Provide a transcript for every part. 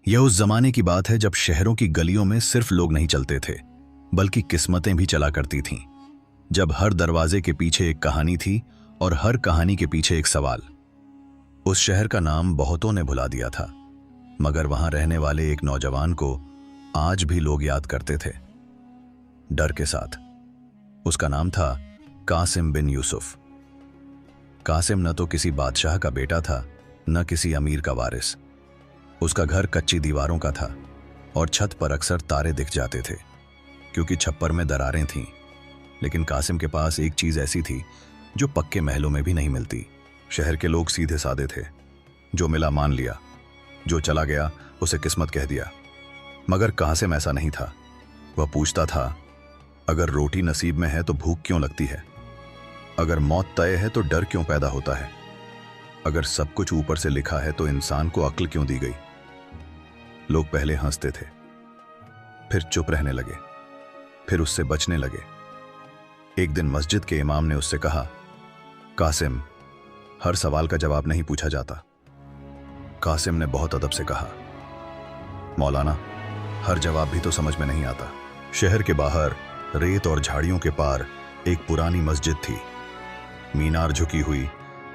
यह उस जमाने की बात है जब शहरों की गलियों में सिर्फ लोग नहीं चलते थे, बल्कि किस्मतें भी चला करती थीं। जब हर दरवाजे के पीछे एक कहानी थी और हर कहानी के पीछे एक सवाल। उस शहर का नाम बहुतों ने भुला दिया था, मगर वहां रहने वाले एक नौजवान को आज भी लोग याद करते थे, डर के साथ। उसका नाम था कासिम बिन यूसुफ। कासिम न तो किसी बादशाह का बेटा था, न किसी अमीर का वारिस। उसका घर कच्ची दीवारों का था और छत पर अक्सर तारे दिख जाते थे, क्योंकि छप्पर में दरारें थीं। लेकिन कासिम के पास एक चीज ऐसी थी जो पक्के महलों में भी नहीं मिलती। शहर के लोग सीधे सादे थे, जो मिला मान लिया, जो चला गया उसे किस्मत कह दिया। मगर कासिम ऐसा नहीं था। वह पूछता था, अगर रोटी नसीब में है तो भूख क्यों लगती है? अगर मौत तय है तो डर क्यों पैदा होता है? अगर सब कुछ ऊपर से लिखा है तो इंसान को अक्ल क्यों दी गई? लोग पहले हंसते थे, फिर चुप रहने लगे, फिर उससे बचने लगे। एक दिन मस्जिद के इमाम ने उससे कहा, कासिम, हर सवाल का जवाब नहीं पूछा जाता। कासिम ने बहुत अदब से कहा, मौलाना, हर जवाब भी तो समझ में नहीं आता। शहर के बाहर रेत और झाड़ियों के पार एक पुरानी मस्जिद थी। मीनार झुकी हुई,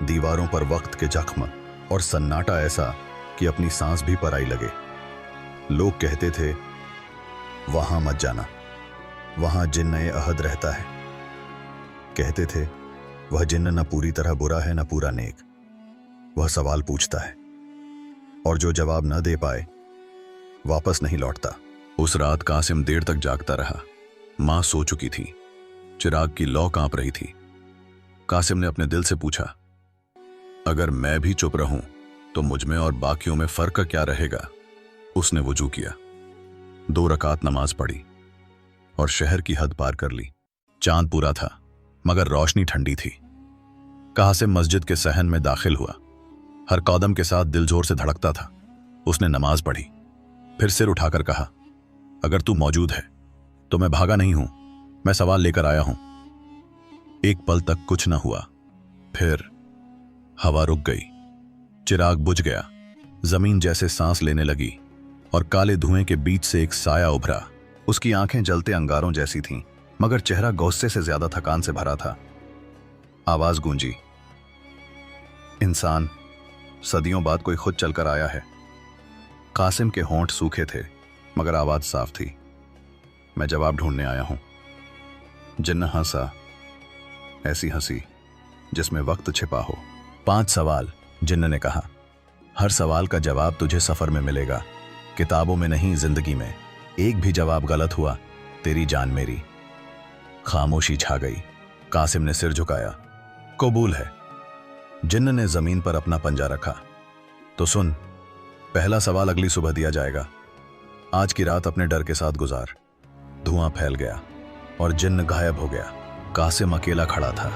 दीवारों पर वक्त के जख्म और सन्नाटा ऐसा कि अपनी सांस भी पराई लगे। लोग कहते थे, वहां मत जाना, वहां जिन्न-ए-अहद रहता है। कहते थे, वह जिन्न न पूरी तरह बुरा है न पूरा नेक। वह सवाल पूछता है और जो जवाब न दे पाए वापस नहीं लौटता। उस रात कासिम देर तक जागता रहा। मां सो चुकी थी, चिराग की लौ कांप रही थी। कासिम ने अपने दिल से पूछा, अगर मैं भी चुप रहूं तो मुझमें और बाकियों में फर्क क्या रहेगा? उसने वुजू किया, 2 रकात नमाज पढ़ी और शहर की हद पार कर ली। चांद पूरा था, मगर रोशनी ठंडी थी। कासिम मस्जिद के सहन में दाखिल हुआ। हर कदम के साथ दिल जोर से धड़कता था। उसने नमाज पढ़ी, फिर सिर उठाकर कहा, अगर तू मौजूद है तो मैं भागा नहीं हूं, मैं सवाल लेकर आया हूं। एक पल तक कुछ न हुआ, फिर हवा रुक गई, चिराग बुझ गया, जमीन जैसे सांस लेने लगी और काले धुएं के बीच से एक साया उभरा। उसकी आंखें जलते अंगारों जैसी थीं, मगर चेहरा गुस्से से ज्यादा थकान से भरा था। आवाज गूंजी, इंसान, सदियों बाद कोई खुद चलकर आया है। कासिम के होंठ सूखे थे, मगर आवाज साफ थी, मैं जवाब ढूंढने आया हूं। जिन्न हंसा, ऐसी हंसी जिसमें वक्त छिपा हो। 5 सवाल, जिन्न ने कहा, हर सवाल का जवाब तुझे सफर में मिलेगा, किताबों में नहीं, जिंदगी में। एक भी जवाब गलत हुआ, तेरी जान मेरी। खामोशी छा गई। कासिम ने सिर झुकाया, कबूल है। जिन्न ने जमीन पर अपना पंजा रखा, तो सुन, पहला सवाल अगली सुबह दिया जाएगा। आज की रात अपने डर के साथ गुजार। धुआं फैल गया और जिन्न गायब हो गया। कासिम अकेला खड़ा था।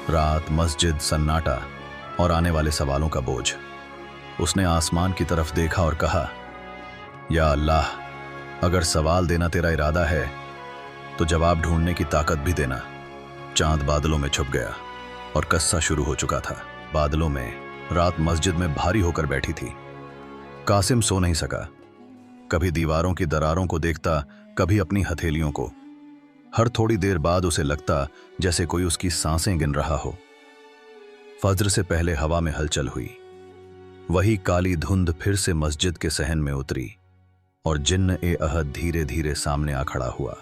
रात, मस्जिद, सन्नाटा और आने वाले सवालों का बोझ। उसने आसमान की तरफ देखा और कहा, या अल्लाह, अगर सवाल देना तेरा इरादा है तो जवाब ढूंढने की ताकत भी देना। चांद बादलों में छुप गया और कस्सा शुरू हो चुका था। बादलों में रात मस्जिद में भारी होकर बैठी थी। कासिम सो नहीं सका। कभी दीवारों की दरारों को देखता, कभी अपनी हथेलियों को। हर थोड़ी देर बाद उसे लगता जैसे कोई उसकी सांसें गिन रहा हो। फज्र से पहले हवा में हलचल हुई। वही काली धुंध फिर से मस्जिद के सहन में उतरी और जिन्न-ए-अहद धीरे धीरे सामने आ खड़ा हुआ।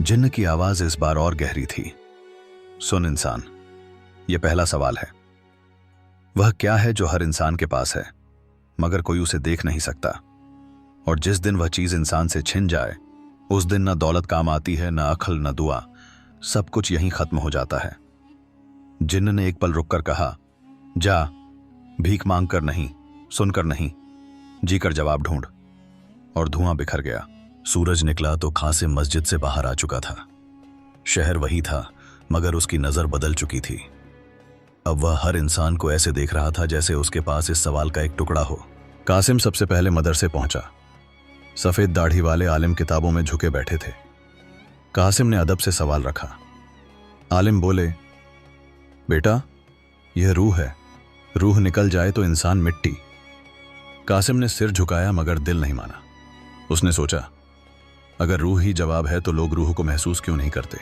जिन्न की आवाज इस बार और गहरी थी, सुन इंसान, यह पहला सवाल है। वह क्या है जो हर इंसान के पास है, मगर कोई उसे देख नहीं सकता? और जिस दिन वह चीज इंसान से छिन जाए, उस दिन न दौलत काम आती है, न अक्ल, न दुआ, सब कुछ यहीं खत्म हो जाता है। जिन्न ने एक पल रुककर कहा, जा, भीख मांग कर नहीं, सुनकर नहीं, जीकर जवाब ढूंढ। और धुआं बिखर गया। सूरज निकला तो कासिम मस्जिद से बाहर आ चुका था। शहर वही था, मगर उसकी नजर बदल चुकी थी। अब वह हर इंसान को ऐसे देख रहा था जैसे उसके पास इस सवाल का एक टुकड़ा हो। कासिम सबसे पहले मदरसे पहुंचा। सफेद दाढ़ी वाले आलिम किताबों में झुके बैठे थे। कासिम ने अदब से सवाल रखा। आलिम बोले, बेटा, यह रूह है, रूह निकल जाए तो इंसान मिट्टी। कासिम ने सिर झुकाया मगर दिल नहीं माना। उसने सोचा, अगर रूह ही जवाब है तो लोग रूह को महसूस क्यों नहीं करते।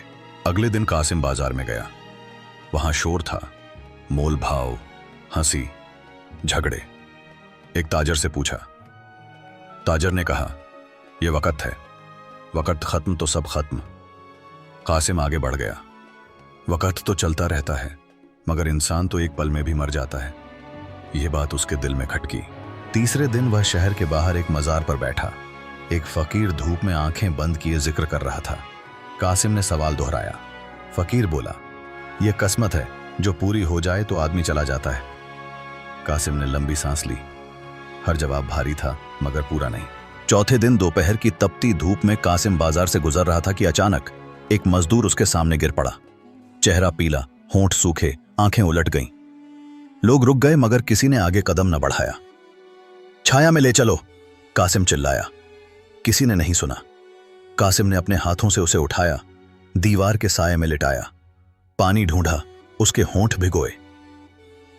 अगले दिन कासिम बाजार में गया। वहां शोर था, मोल भाव, हंसी, झगड़े। एक ताजर से पूछा। ताजर ने कहा, यह वक़्त है, वक़्त खत्म तो सब खत्म। कासिम आगे बढ़ गया। वक़्त तो चलता रहता है मगर इंसान तो एक पल में भी मर जाता है। यह बात उसके दिल में खटकी। तीसरे दिन वह शहर के बाहर एक मजार पर बैठा। एक फकीर धूप में आंखें बंद किए जिक्र कर रहा था। कासिम ने सवाल दोहराया। फकीर बोला, यह किस्मत है, जो पूरी हो जाए तो आदमी चला जाता है। कासिम ने लंबी सांस ली। हर जवाब भारी था मगर पूरा नहीं। चौथे दिन दोपहर की तपती धूप में कासिम बाजार से गुजर रहा था कि अचानक एक मजदूर उसके सामने गिर पड़ा। चेहरा पीला, होंठ सूखे, आंखें उलट गईं। लोग रुक गए मगर किसी ने आगे कदम न बढ़ाया। छाया में ले चलो, कासिम चिल्लाया। किसी ने नहीं सुना। कासिम ने अपने हाथों से उसे उठाया, दीवार के साये में लिटाया। पानी ढूंढा, उसके होंठ भिगोए।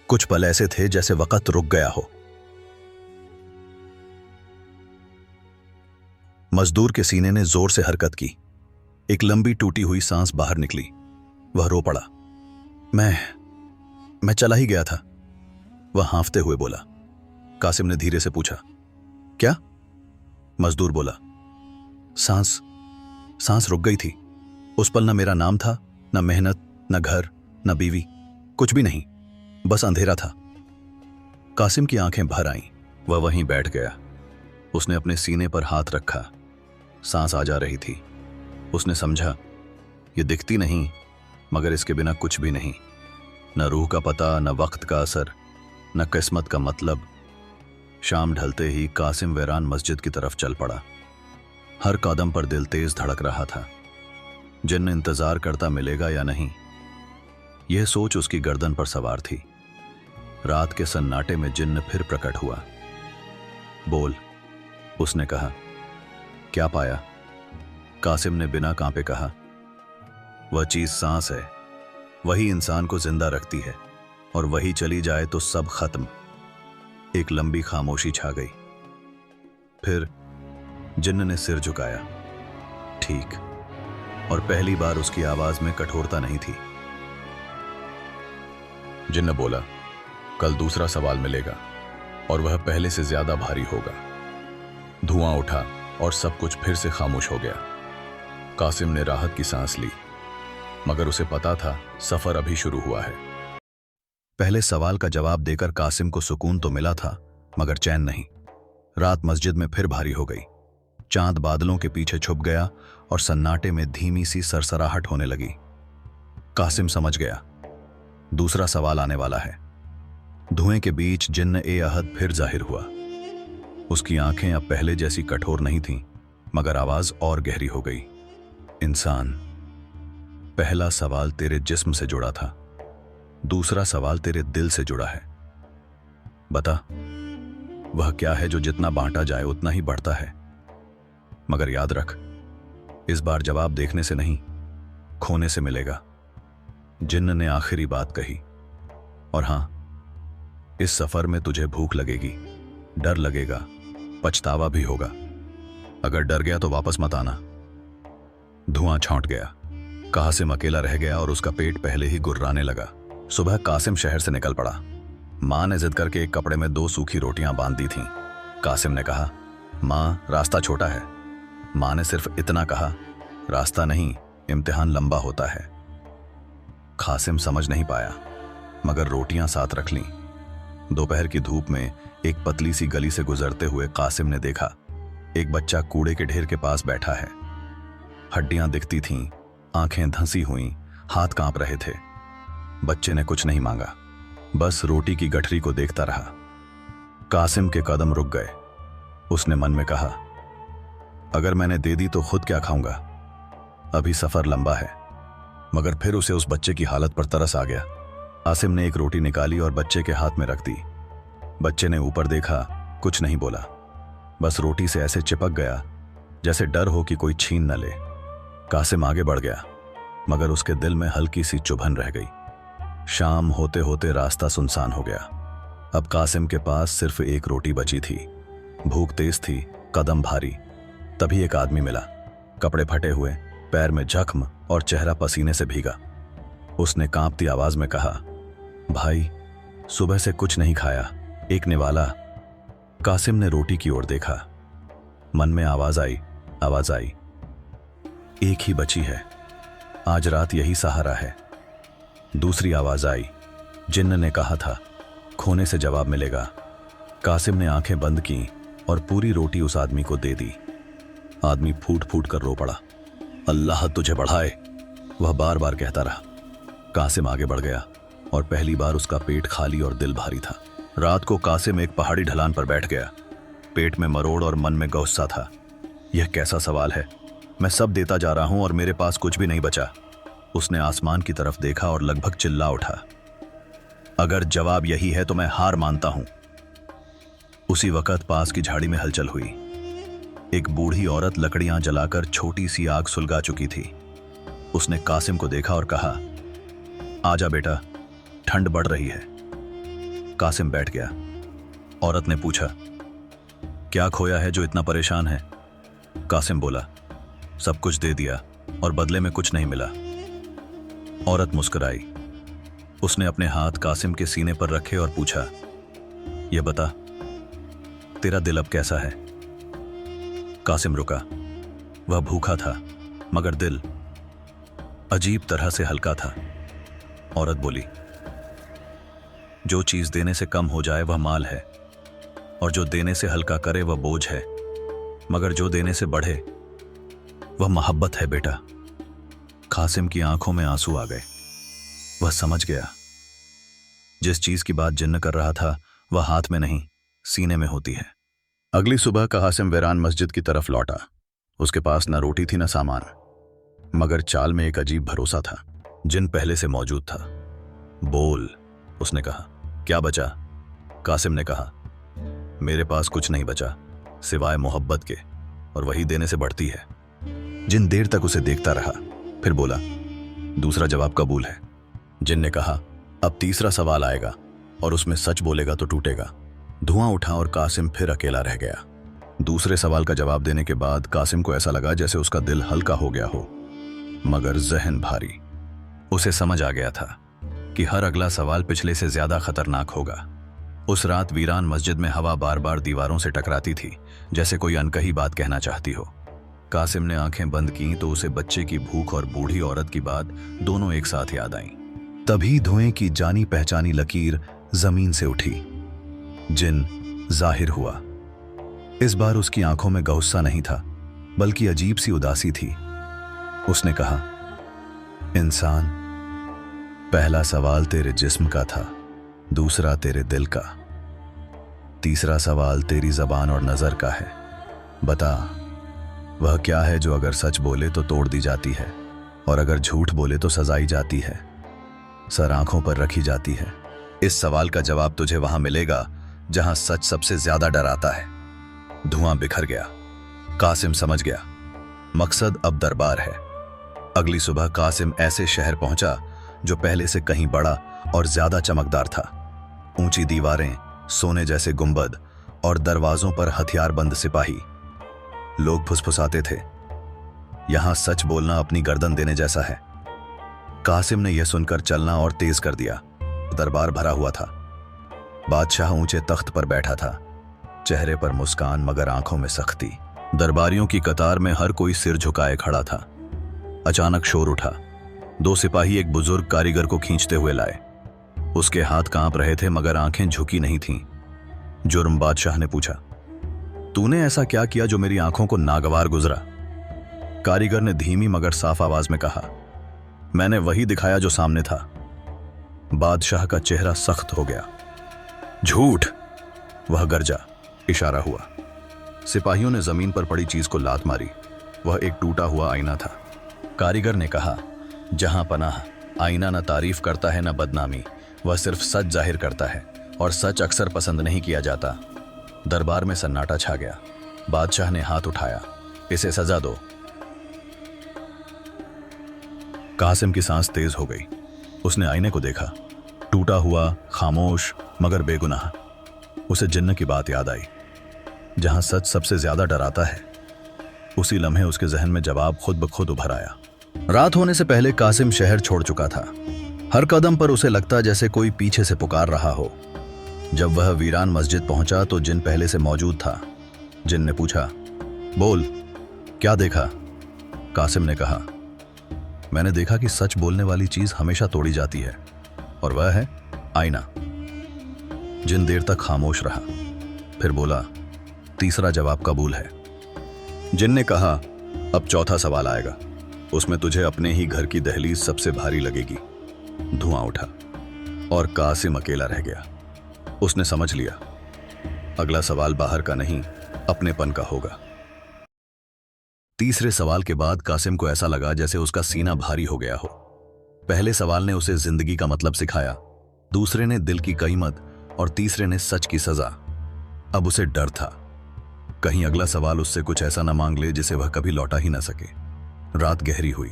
कुछ पल ऐसे थे जैसे वक़्त रुक गया हो। मजदूर के सीने ने जोर से हरकत की। एक लंबी टूटी हुई सांस बाहर निकली। वह रो पड़ा। मैं चला ही गया था, वह हांफते हुए बोला। कासिम ने धीरे से पूछा, क्या? मजदूर बोला, सांस रुक गई थी। उस पल न मेरा नाम था, न मेहनत, न घर, न बीवी, कुछ भी नहीं, बस अंधेरा था। कासिम की आंखें भर आईं। वह वहीं बैठ गया। उसने अपने सीने पर हाथ रखा। सांस आ जा रही थी। उसने समझा, ये दिखती नहीं मगर इसके बिना कुछ भी नहीं। न रूह का पता, न वक्त का असर, न किस्मत का मतलब। शाम ढलते ही कासिम वीरान मस्जिद की तरफ चल पड़ा। हर कदम पर दिल तेज धड़क रहा था। जिन्न इंतजार करता मिलेगा या नहीं, यह सोच उसकी गर्दन पर सवार थी। रात के सन्नाटे में जिन्न फिर प्रकट हुआ। बोल, उसने कहा। क्या पाया? कासिम ने बिना कांपे कहा, वह चीज सांस है, वही इंसान को जिंदा रखती है और वही चली जाए तो सब खत्म। एक लंबी खामोशी छा गई। फिर जिन्न ने सिर झुकाया। ठीक। और पहली बार उसकी आवाज में कठोरता नहीं थी। जिन्न बोला, कल दूसरा सवाल मिलेगा और वह पहले से ज्यादा भारी होगा। धुआं उठा और सब कुछ फिर से खामोश हो गया। कासिम ने राहत की सांस ली मगर उसे पता था सफर अभी शुरू हुआ है। पहले सवाल का जवाब देकर कासिम को सुकून तो मिला था मगर चैन नहीं। रात मस्जिद में फिर भारी हो गई। चांद बादलों के पीछे छुप गया और सन्नाटे में धीमी सी सरसराहट होने लगी। कासिम समझ गया, दूसरा सवाल आने वाला है। धुएं के बीच जिन्न ए अहद फिर जाहिर हुआ। उसकी आंखें अब पहले जैसी कठोर नहीं थीं मगर आवाज और गहरी हो गई। इंसान, पहला सवाल तेरे जिस्म से जुड़ा था, दूसरा सवाल तेरे दिल से जुड़ा है। बता, वह क्या है जो जितना बांटा जाए उतना ही बढ़ता है। मगर याद रख, इस बार जवाब देखने से नहीं, खोने से मिलेगा। जिन्न ने आखिरी बात कही। और हां, इस सफर में तुझे भूख लगेगी, डर लगेगा, पछतावा भी होगा। अगर डर गया तो वापस मत आना। धुआं छौंट गया। कासिम अकेला रह गया और उसका पेट पहले ही गुर्राने लगा। सुबह कासिम शहर से निकल पड़ा। मां ने जिद करके एक कपड़े में 2 सूखी रोटियां बांध दी थीं। कासिम ने कहा, मां, रास्ता छोटा है। मां ने सिर्फ इतना कहा, रास्ता नहीं, इम्तिहान लंबा होता है। कासिम समझ नहीं पाया मगर रोटियां साथ रख लीं। दोपहर की धूप में एक पतली सी गली से गुजरते हुए कासिम ने देखा, एक बच्चा कूड़े के ढेर के पास बैठा है। हड्डियां दिखती थीं, आंखें धंसी हुईं, हाथ कांप रहे थे। बच्चे ने कुछ नहीं मांगा, बस रोटी की गठरी को देखता रहा। कासिम के कदम रुक गए। उसने मन में कहा, अगर मैंने दे दी तो खुद क्या खाऊंगा। अभी सफर लंबा है। मगर फिर उसे उस बच्चे की हालत पर तरस आ गया। कासिम ने एक रोटी निकाली और बच्चे के हाथ में रख दी। बच्चे ने ऊपर देखा, कुछ नहीं बोला, बस रोटी से ऐसे चिपक गया जैसे डर हो कि कोई छीन न ले। कासिम आगे बढ़ गया मगर उसके दिल में हल्की सी चुभन रह गई। शाम होते होते रास्ता सुनसान हो गया। अब कासिम के पास सिर्फ एक रोटी बची थी। भूख तेज थी, कदम भारी। तभी एक आदमी मिला, कपड़े फटे हुए, पैर में जख्म और चेहरा पसीने से भीगा। उसने कांपती आवाज में कहा, भाई, सुबह से कुछ नहीं खाया, एक निवाला। कासिम ने रोटी की ओर देखा। मन में आवाज आई, एक ही बची है, आज रात यही सहारा है। दूसरी आवाज आई, जिन्न ने कहा था, खोने से जवाब मिलेगा। कासिम ने आंखें बंद की और पूरी रोटी उस आदमी को दे दी। आदमी फूट फूट कर रो पड़ा। अल्लाह तुझे बढ़ाए, वह बार बार कहता रहा। कासिम आगे बढ़ गया और पहली बार उसका पेट खाली और दिल भारी था। रात को कासिम एक पहाड़ी ढलान पर बैठ गया। पेट में मरोड़ और मन में गुस्सा था। यह कैसा सवाल है, मैं सब देता जा रहा हूं और मेरे पास कुछ भी नहीं बचा। उसने आसमान की तरफ देखा और लगभग चिल्ला उठा, अगर जवाब यही है तो मैं हार मानता हूं। उसी वक्त पास की झाड़ी में हलचल हुई। एक बूढ़ी औरत लकड़ियां जलाकर छोटी सी आग सुलगा चुकी थी। उसने कासिम को देखा और कहा, आजा बेटा, ठंड बढ़ रही है। कासिम बैठ गया। औरत ने पूछा, क्या खोया है जो इतना परेशान है? कासिम बोला, सब कुछ दे दिया और बदले में कुछ नहीं मिला। औरत मुस्कुराई। उसने अपने हाथ कासिम के सीने पर रखे और पूछा, यह बता, तेरा दिल अब कैसा है? कासिम रुका। वह भूखा था, मगर दिल अजीब तरह से हल्का था। औरत बोली, जो चीज देने से कम हो जाए वह माल है, और जो देने से हल्का करे वह बोझ है, मगर जो देने से बढ़े वह मोहब्बत है बेटा। कासिम की आंखों में आंसू आ गए। वह समझ गया, जिस चीज की बात जिन्न कर रहा था वह हाथ में नहीं, सीने में होती है। अगली सुबह कासिम वीरान मस्जिद की तरफ लौटा। उसके पास न रोटी थी न सामान, मगर चाल में एक अजीब भरोसा था। जिन पहले से मौजूद था। बोल, उसने कहा। क्या बचा? कासिम ने कहा, मेरे पास कुछ नहीं बचा सिवाय मोहब्बत के, और वही देने से बढ़ती है। जिन देर तक उसे देखता रहा, फिर बोला, दूसरा जवाब कबूल है। जिन ने कहा, अब तीसरा सवाल आएगा और उसमें सच बोलेगा तो टूटेगा। धुआं उठा और कासिम फिर अकेला रह गया। दूसरे सवाल का जवाब देने के बाद कासिम को ऐसा लगा जैसे उसका दिल हल्का हो गया हो, मगर जहन भारी। उसे समझ आ गया था कि हर अगला सवाल पिछले से ज्यादा खतरनाक होगा। उस रात वीरान मस्जिद में हवा बार बार दीवारों से टकराती थी, जैसे कोई अनकही बात कहना चाहती हो। कासिम ने आंखें बंद की तो उसे बच्चे की भूख और बूढ़ी औरत की बात दोनों एक साथ याद आईं। तभी धुएं की जानी पहचानी लकीर जमीन से उठी। जिन जाहिर हुआ। इस बार उसकी आंखों में गुस्सा नहीं था, बल्कि अजीब सी उदासी थी। उसने कहा, इंसान, पहला सवाल तेरे जिस्म का था, दूसरा तेरे दिल का, तीसरा सवाल तेरी जबान और नजर का है। बता, वह क्या है जो अगर सच बोले तो तोड़ दी जाती है, और अगर झूठ बोले तो सजाई जाती है, सर आंखों पर रखी जाती है। इस सवाल का जवाब तुझे वहां मिलेगा जहां सच सबसे ज्यादा डराता है। धुआं बिखर गया। कासिम समझ गया, मकसद अब दरबार है। अगली सुबह कासिम ऐसे शहर पहुंचा जो पहले से कहीं बड़ा और ज्यादा चमकदार था। ऊंची दीवारें, सोने जैसे गुंबद और दरवाजों पर हथियारबंद सिपाही। लोग फुसफुसाते थे, यहां सच बोलना अपनी गर्दन देने जैसा है। कासिम ने यह सुनकर चलना और तेज कर दिया। दरबार भरा हुआ था। बादशाह ऊंचे तख्त पर बैठा था, चेहरे पर मुस्कान मगर आंखों में सख्ती। दरबारियों की कतार में हर कोई सिर झुकाए खड़ा था। अचानक शोर उठा। दो सिपाही एक बुजुर्ग कारीगर को खींचते हुए लाए। उसके हाथ कांप रहे थे मगर आंखें झुकी नहीं थीं। जुर्म बादशाह ने पूछा, तूने ऐसा क्या किया जो मेरी आंखों को नागवार गुजरा? कारीगर ने धीमी मगर साफ आवाज में कहा, मैंने वही दिखाया जो सामने था। बादशाह का चेहरा सख्त हो गया। झूठ! वह गरजा। इशारा हुआ। सिपाहियों ने जमीन पर पड़ी चीज को लात मारी। वह एक टूटा हुआ आईना था। कारीगर ने कहा, जहां पनाह, आईना न तारीफ करता है न बदनामी, वह सिर्फ सच जाहिर करता है, और सच अक्सर पसंद नहीं किया जाता। दरबार में सन्नाटा छा गया। बादशाह ने हाथ उठाया, इसे सजा दो। कासिम की सांस तेज हो गई। उसने आईने को देखा, टूटा हुआ, खामोश मगर बेगुनाह। उसे जिन्न की बात याद आई। जहां सच सबसे ज्यादा डराता है। उसी लम्हे उसके जहन में जवाब खुद ब खुद उभर आया। रात होने से पहले कासिम शहर छोड़ चुका था। हर कदम पर उसे लगता जैसे कोई पीछे से पुकार रहा हो। जब वह वीरान मस्जिद पहुंचा तो जिन पहले से मौजूद था। जिन ने पूछा, बोल, क्या देखा? कासिम ने कहा, मैंने देखा कि सच बोलने वाली चीज हमेशा तोड़ी जाती है, और वह है आईना। जिन देर तक खामोश रहा, फिर बोला, तीसरा जवाब कबूल है। जिन ने कहा, अब चौथा सवाल आएगा, उसमें तुझे अपने ही घर की दहलीज सबसे भारी लगेगी। धुआं उठा और कासिम अकेला रह गया। उसने समझ लिया, अगला सवाल बाहर का नहीं, अपनेपन का होगा। तीसरे सवाल के बाद कासिम को ऐसा लगा जैसे उसका सीना भारी हो गया हो। पहले सवाल ने उसे जिंदगी का मतलब सिखाया, दूसरे ने दिल की कीमत, और तीसरे ने सच की सजा। अब उसे डर था, कहीं अगला सवाल उससे कुछ ऐसा न मांग ले जिसे वह कभी लौटा ही न सके। रात गहरी हुई।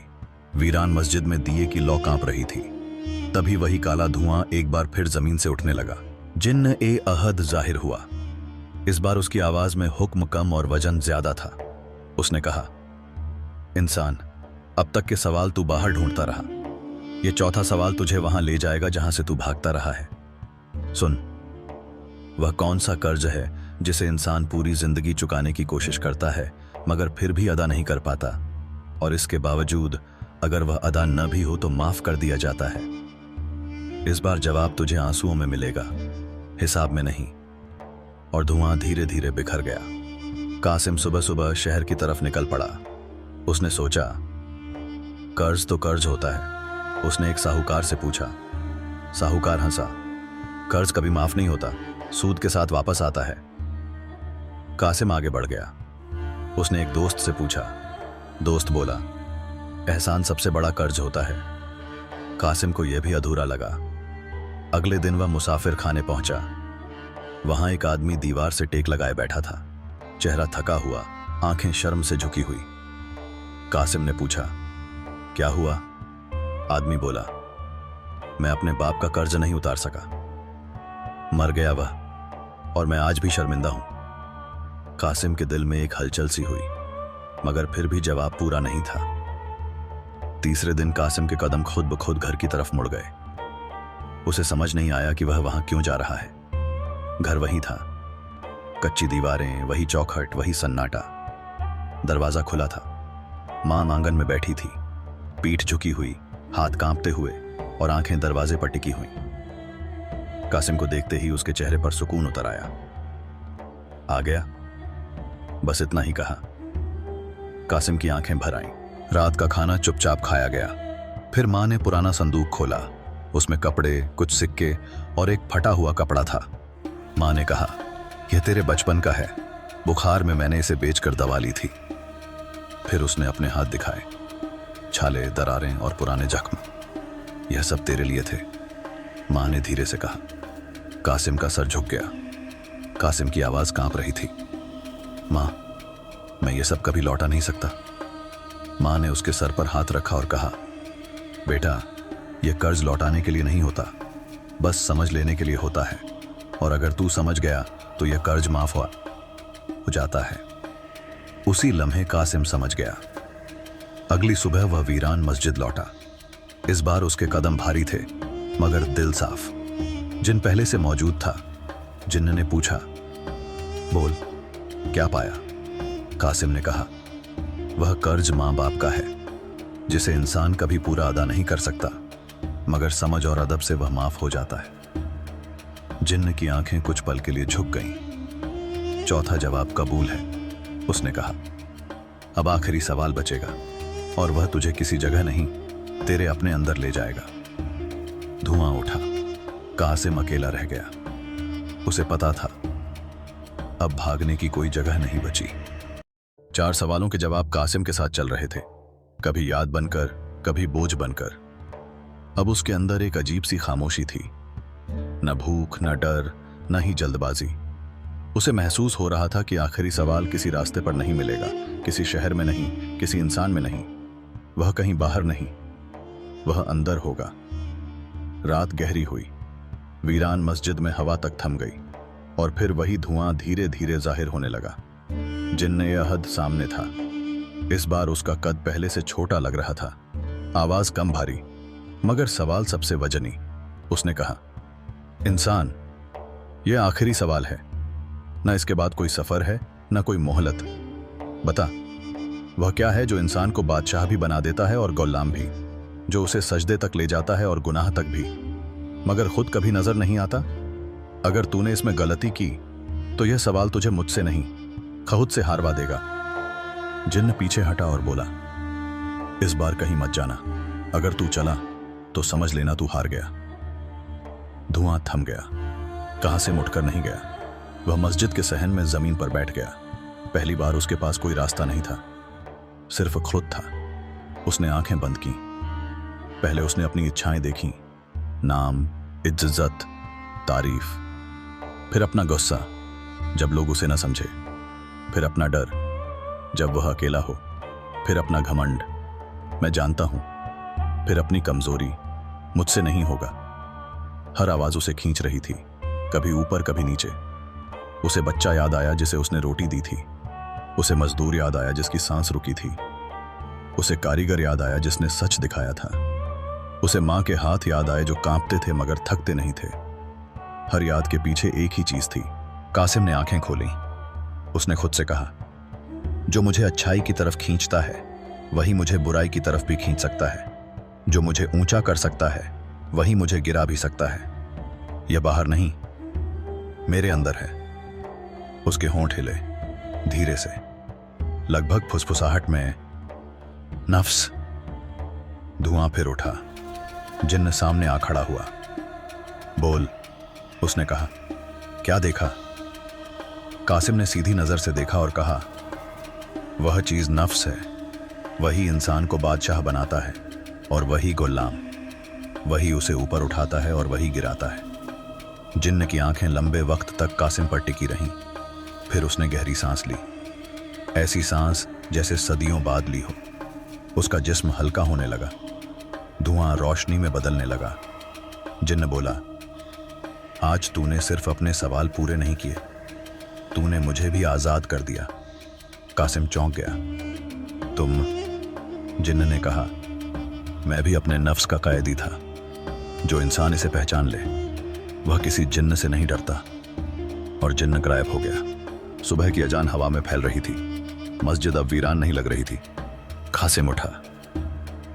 वीरान मस्जिद में दिए की लौ कांप रही थी। तभी वही काला धुआं एक बार फिर जमीन से उठने लगा। जिन्न ए अहद जाहिर हुआ। इस बार उसकी आवाज में हुक्म कम और वजन ज्यादा था। उसने कहा, इंसान, अब तक के सवाल तू बाहर ढूंढता रहा, ये चौथा सवाल तुझे वहां ले जाएगा जहां से तू भागता रहा है। सुन, वह कौन सा कर्ज है जिसे इंसान पूरी जिंदगी चुकाने की कोशिश करता है मगर फिर भी अदा नहीं कर पाता, और इसके बावजूद अगर वह अदा न भी हो तो माफ कर दिया जाता है। इस बार जवाब तुझे आंसुओं में मिलेगा, हिसाब में नहीं। और धुआं धीरे धीरे बिखर गया। कासिम सुबह सुबह शहर की तरफ निकल पड़ा। उसने सोचा, कर्ज तो कर्ज होता है। उसने एक साहूकार से पूछा। साहूकार हंसा, कर्ज कभी माफ नहीं होता, सूद के साथ वापस आता है। कासिम आगे बढ़ गया। उसने एक दोस्त से पूछा। दोस्त बोला, एहसान सबसे बड़ा कर्ज होता है। कासिम को यह भी अधूरा लगा। अगले दिन वह मुसाफिर खाने पहुंचा। वहां एक आदमी दीवार से टेक लगाए बैठा था, चेहरा थका हुआ, आंखें शर्म से झुकी हुई। कासिम ने पूछा, क्या हुआ? आदमी बोला, मैं अपने बाप का कर्ज नहीं उतार सका, मर गया वह, और मैं आज भी शर्मिंदा हूं। कासिम के दिल में एक हलचल सी हुई, मगर फिर भी जवाब पूरा नहीं था। तीसरे दिन कासिम के कदम खुद ब खुद घर की तरफ मुड़ गए। उसे समझ नहीं आया कि वह वहां क्यों जा रहा है। घर वही था, कच्ची दीवारें, वही चौखट, वही सन्नाटा। दरवाजा खुला था। मां आंगन में बैठी थी, पीठ झुकी हुई, हाथ कांपते हुए और आंखें दरवाजे पर टिकी हुई। कासिम को देखते ही उसके चेहरे पर सुकून उतर आया। आ गया, बस इतना ही कहा। कासिम की आंखें भर आईं। रात का खाना चुपचाप खाया गया। फिर मां ने पुराना संदूक खोला। उसमें कपड़े, कुछ सिक्के और एक फटा हुआ कपड़ा था। मां ने कहा, यह तेरे बचपन का है, बुखार में मैंने इसे बेचकर दवा ली थी। फिर उसने अपने हाथ दिखाए, छाले, दरारें और पुराने जख्म। यह सब तेरे लिए थे, मां ने धीरे से कहा। कासिम का सर झुक गया। कासिम की आवाज कांप रही थी। मां, मैं ये सब कभी लौटा नहीं सकता। मां ने उसके सर पर हाथ रखा और कहा, बेटा, यह कर्ज लौटाने के लिए नहीं होता, बस समझ लेने के लिए होता है। और अगर तू समझ गया तो यह कर्ज माफ हो जाता है। उसी लम्हे कासिम समझ गया। अगली सुबह वह वीरान मस्जिद लौटा। इस बार उसके कदम भारी थे, मगर दिल साफ। जिन पहले से मौजूद था। जिन ने पूछा, बोल, क्या पाया? कासिम ने कहा, वह कर्ज मां बाप का है, जिसे इंसान कभी पूरा अदा नहीं कर सकता, मगर समझ और अदब से वह माफ हो जाता है। जिन्न की आंखें कुछ पल के लिए झुक गईं। चौथा जवाब कबूल है, उसने कहा। अब आखिरी सवाल बचेगा, और वह तुझे किसी जगह नहीं, तेरे अपने अंदर ले जाएगा। धुआं उठा। कासिम अकेला रह गया। उसे पता था, अब भागने की कोई जगह नहीं बची। 4 सवालों के जवाब कासिम के साथ चल रहे थे, कभी याद बनकर, कभी बोझ बनकर। अब उसके अंदर एक अजीब सी खामोशी थी, न भूख, न डर, न ही जल्दबाजी। उसे महसूस हो रहा था कि आखिरी सवाल किसी रास्ते पर नहीं मिलेगा, किसी शहर में नहीं, किसी इंसान में नहीं, वह कहीं बाहर नहीं, वह अंदर होगा। रात गहरी हुई। वीरान मस्जिद में हवा तक थम गई और फिर वही धुआं धीरे धीरे जाहिर होने लगा। जिन्न यह हद सामने था। इस बार उसका कद पहले से छोटा लग रहा था, आवाज कम भारी, मगर सवाल सबसे वजनी। उसने कहा, इंसान, यह आखिरी सवाल है। न इसके बाद कोई सफर है, न कोई मोहलत। बता, वह क्या है जो इंसान को बादशाह भी बना देता है और गुलाम भी, जो उसे सजदे तक ले जाता है और गुनाह तक भी, मगर खुद कभी नजर नहीं आता? अगर तूने इसमें गलती की तो यह सवाल तुझे मुझसे नहीं, खुद से हारवा देगा। जिन्न पीछे हटा और बोला, इस बार कहीं मत जाना। अगर तू चला तो समझ लेना तू हार गया। धुआं थम गया, कहां से मुड़कर नहीं गया। वह मस्जिद के सहन में जमीन पर बैठ गया। पहली बार उसके पास कोई रास्ता नहीं था, सिर्फ खुद था। उसने आंखें बंद की। पहले उसने अपनी इच्छाएं देखी, नाम, इज्जत, तारीफ। फिर अपना गुस्सा जब लोग उसे न समझे, फिर अपना डर जब वह अकेला हो, फिर अपना घमंड, मैं जानता हूं, फिर अपनी कमजोरी, मुझसे नहीं होगा। हर आवाज उसे खींच रही थी, कभी ऊपर कभी नीचे। उसे बच्चा याद आया जिसे उसने रोटी दी थी, उसे मजदूर याद आया जिसकी सांस रुकी थी, उसे कारीगर याद आया जिसने सच दिखाया था, उसे मां के हाथ याद आए जो कांपते थे मगर थकते नहीं थे। हर याद के पीछे एक ही चीज थी। कासिम ने आंखें खोली। उसने खुद से कहा, जो मुझे अच्छाई की तरफ खींचता है वही मुझे बुराई की तरफ भी खींच सकता है। जो मुझे ऊंचा कर सकता है वही मुझे गिरा भी सकता है। यह बाहर नहीं, मेरे अंदर है। उसके होंठ हिले धीरे से, लगभग फुसफुसाहट में, नफ्स। धुआं फिर उठा। जिन्न सामने आ खड़ा हुआ। बोल, उसने कहा। क्या देखा? कासिम ने सीधी नजर से देखा और कहा, वह चीज नफ्स है। वही इंसान को बादशाह बनाता है और वही गुलाम। वही उसे ऊपर उठाता है और वही गिराता है। जिन्न की आंखें लंबे वक्त तक कासिम पर टिकी रहीं। फिर उसने गहरी सांस ली, ऐसी सांस जैसे सदियों बाद ली हो। उसका जिस्म हल्का होने लगा, धुआं रोशनी में बदलने लगा। जिन्न बोला, आज तूने सिर्फ अपने सवाल पूरे नहीं किए, तूने मुझे भी आजाद कर दिया। कासिम चौंक गया। तुम? जिन्न ने कहा, मैं भी अपने नफ्स का कैदी था। जो इंसान इसे पहचान ले वह किसी जिन्न से नहीं डरता। और जिन्न गायब हो गया। सुबह की अजान हवा में फैल रही थी। मस्जिद अब वीरान नहीं लग रही थी। कासिम उठा।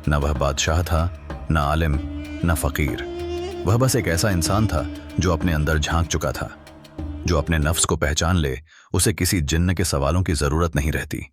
न वह बादशाह था, न आलिम, न फकीर। वह बस एक ऐसा इंसान था जो अपने अंदर झांक चुका था। जो अपने नफ्स को पहचान ले, उसे किसी जिन्न के सवालों की जरूरत नहीं रहती।